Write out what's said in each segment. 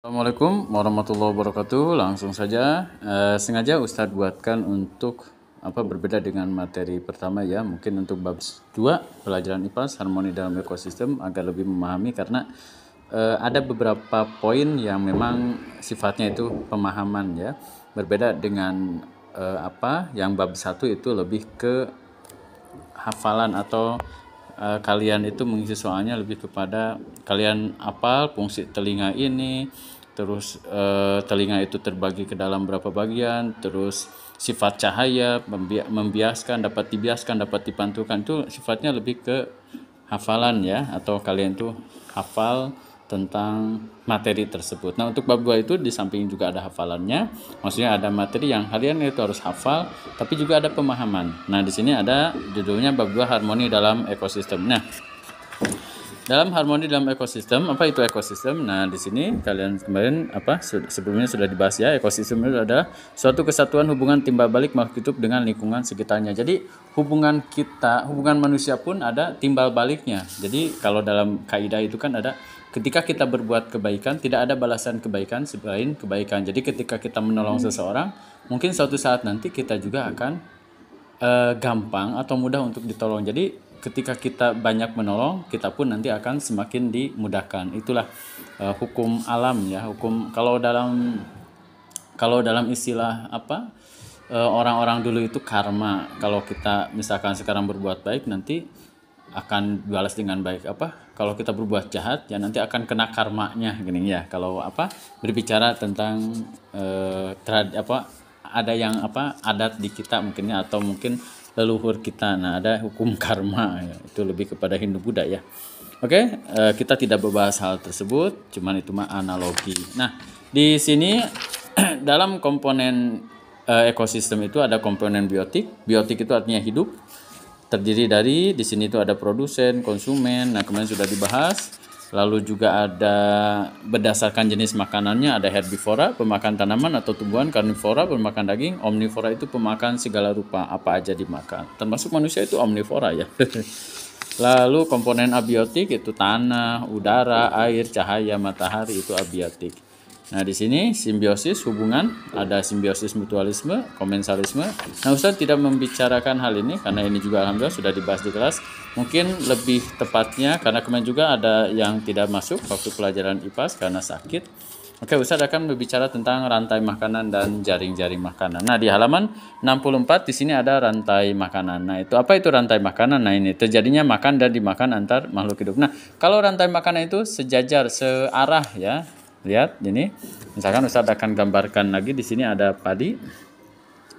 Assalamualaikum warahmatullahi wabarakatuh. Langsung saja, sengaja Ustadz buatkan untuk berbeda dengan materi pertama ya. Mungkin untuk bab 2 pelajaran IPAS harmoni dalam ekosistem agar lebih memahami karena ada beberapa poin yang memang sifatnya itu pemahaman ya. Berbeda dengan yang bab 1 itu lebih ke hafalan atau kalian itu mengisi soalnya lebih kepada kalian hafal fungsi telinga ini, terus telinga itu terbagi ke dalam berapa bagian, terus sifat cahaya membiaskan, dapat dibiaskan, dapat dipantulkan, itu sifatnya lebih ke hafalan ya, atau kalian tuh hafal tentang materi tersebut. Nah, untuk bab 2 itu di samping juga ada hafalannya, maksudnya ada materi yang kalian itu harus hafal, tapi juga ada pemahaman. Nah, di sini ada judulnya bab 2 harmoni dalam ekosistem. Nah, dalam harmoni dalam ekosistem, apa itu ekosistem? Nah, di sini kalian kemarin sebelumnya sudah dibahas ya. Ekosistem itu adalah suatu kesatuan hubungan timbal balik makhluk hidup dengan lingkungan sekitarnya. Jadi, hubungan manusia pun ada timbal baliknya. Jadi, kalau dalam kaidah itu kan ada ketika kita berbuat kebaikan, tidak ada balasan kebaikan selain kebaikan. Jadi, ketika kita menolong seseorang, mungkin suatu saat nanti kita juga akan gampang atau mudah untuk ditolong. Jadi ketika kita banyak menolong, kita pun nanti akan semakin dimudahkan. Itulah hukum alam ya. Hukum kalau dalam istilah orang-orang dulu itu karma. Kalau kita misalkan sekarang berbuat baik, nanti akan balas dengan baik. Kalau kita berbuat jahat, ya nanti akan kena karmanya gini ya. Kalau berbicara tentang ada yang adat di kita mungkinnya, atau mungkin leluhur kita. Nah, ada hukum karma ya. Itu lebih kepada Hindu Buddha ya. Oke, kita tidak membahas hal tersebut, cuman itu mah analogi. Nah, di sini dalam komponen ekosistem itu ada komponen biotik. Biotik itu artinya hidup. Terdiri dari di sini itu ada produsen, konsumen. Nah, kemarin sudah dibahas. Lalu juga ada berdasarkan jenis makanannya, ada herbivora, pemakan tanaman atau tumbuhan, karnivora, pemakan daging, omnivora itu pemakan segala rupa, apa aja dimakan. Termasuk manusia itu omnivora ya. Lalu komponen abiotik itu tanah, udara, air, cahaya, matahari itu abiotik. Nah, di sini simbiosis hubungan, ada simbiosis mutualisme, komensalisme. Nah, Ustaz tidak membicarakan hal ini karena ini juga alhamdulillah sudah dibahas di kelas. Mungkin lebih tepatnya karena kemarin juga ada yang tidak masuk waktu pelajaran IPAS karena sakit. Oke, Ustaz akan berbicara tentang rantai makanan dan jaring-jaring makanan. Nah, di halaman 64 di sini ada rantai makanan. Nah, itu apa itu rantai makanan? Nah, ini terjadinya makan dan dimakan antar makhluk hidup. Nah, kalau rantai makanan itu sejajar, searah ya. Lihat ini, misalkan Ustadz akan gambarkan lagi. Di sini ada padi.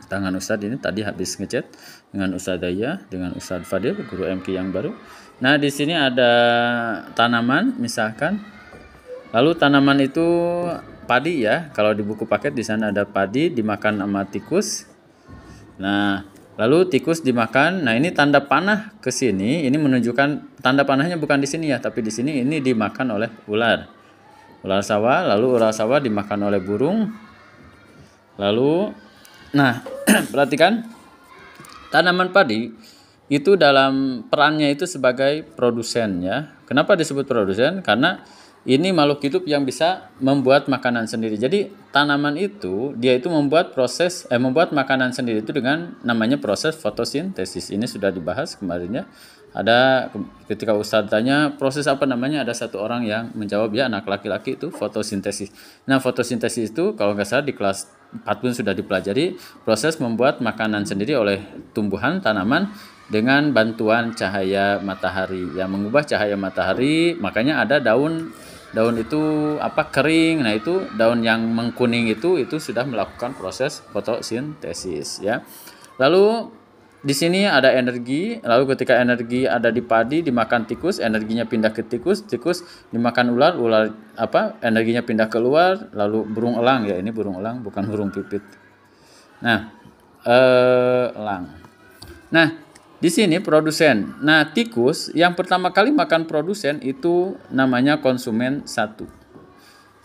Tangan Ustadz ini tadi habis ngecat dengan Ustadz Daya, dengan Ustadz Fadil, guru MK yang baru. Nah, di sini ada tanaman misalkan. Lalu tanaman itu padi ya. Kalau di buku paket di sana ada padi dimakan sama tikus. Nah, lalu tikus dimakan. Nah, ini tanda panah ke sini. Ini menunjukkan tanda panahnya bukan di sini ya, tapi di sini ini dimakan oleh ular. Ular sawah, lalu ular sawah dimakan oleh burung. Lalu, nah, perhatikan tanaman padi itu dalam perannya itu sebagai produsen ya. Kenapa disebut produsen? Karena ini makhluk hidup yang bisa membuat makanan sendiri. Jadi tanaman itu dia itu membuat makanan sendiri itu dengan namanya proses fotosintesis. Ini sudah dibahas kemarin ya. Ada ketika Ustadz tanya proses apa namanya, ada satu orang yang menjawab ya anak laki-laki itu fotosintesis. Nah, fotosintesis itu kalau nggak salah di kelas 4 pun sudah dipelajari, proses membuat makanan sendiri oleh tumbuhan, tanaman dengan bantuan cahaya matahari. Yang mengubah cahaya matahari, makanya ada daun itu kering. Nah, itu daun yang mengkuning itu sudah melakukan proses fotosintesis ya. Lalu di sini ada energi. Lalu ketika energi ada di padi dimakan tikus, energinya pindah ke tikus dimakan ular energinya pindah keluar. Lalu burung elang ya, ini burung elang bukan burung pipit. Nah, elang. Nah, di sini produsen. Nah, tikus yang pertama kali makan produsen itu namanya konsumen 1.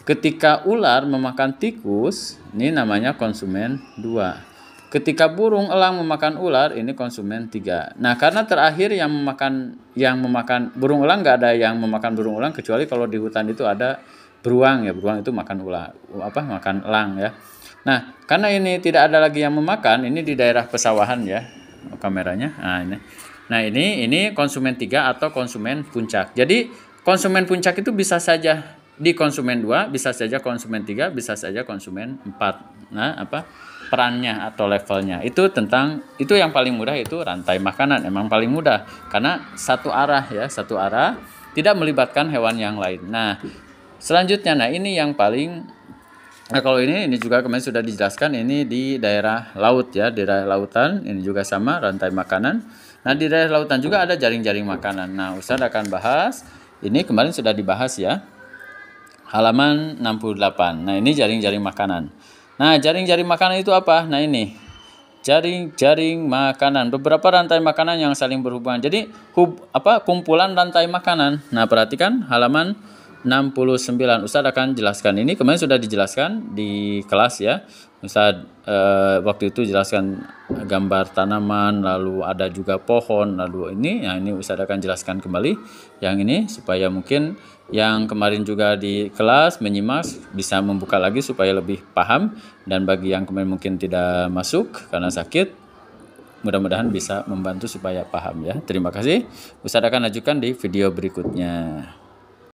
Ketika ular memakan tikus, ini namanya konsumen 2. Ketika burung elang memakan ular, ini konsumen 3. Nah, karena terakhir yang memakan burung elang, nggak ada yang memakan burung elang kecuali kalau di hutan itu ada beruang ya, beruang itu makan makan elang ya. Nah, karena ini tidak ada lagi yang memakan, ini di daerah pesawahan ya kameranya. Nah, ini. Nah, ini konsumen 3 atau konsumen puncak. Jadi, konsumen puncak itu bisa saja di konsumen 2, bisa saja konsumen 3, bisa saja konsumen 4. Nah, perannya atau levelnya. Itu yang paling mudah itu rantai makanan. Emang paling mudah karena satu arah ya, satu arah, tidak melibatkan hewan yang lain. Nah, selanjutnya ini yang paling kalau ini juga kemarin sudah dijelaskan, ini di daerah laut ya, di daerah lautan ini juga sama rantai makanan. Nah, di daerah lautan juga ada jaring-jaring makanan. Nah, Ustadz akan bahas ini, kemarin sudah dibahas ya. Halaman 68. Nah, ini jaring-jaring makanan. Nah, jaring-jaring makanan itu apa? Nah, ini jaring-jaring makanan, beberapa rantai makanan yang saling berhubungan. Jadi kumpulan rantai makanan. Nah, perhatikan halaman 69. Ustadz akan jelaskan ini, kemarin sudah dijelaskan di kelas ya. Ustadz waktu itu jelaskan gambar tanaman, lalu ada juga pohon, lalu ini Ustadz akan jelaskan kembali yang ini supaya mungkin yang kemarin juga di kelas menyimak bisa membuka lagi supaya lebih paham, dan bagi yang kemarin mungkin tidak masuk karena sakit, mudah-mudahan bisa membantu supaya paham ya. Terima kasih. Ustadz akan lanjutkan di video berikutnya.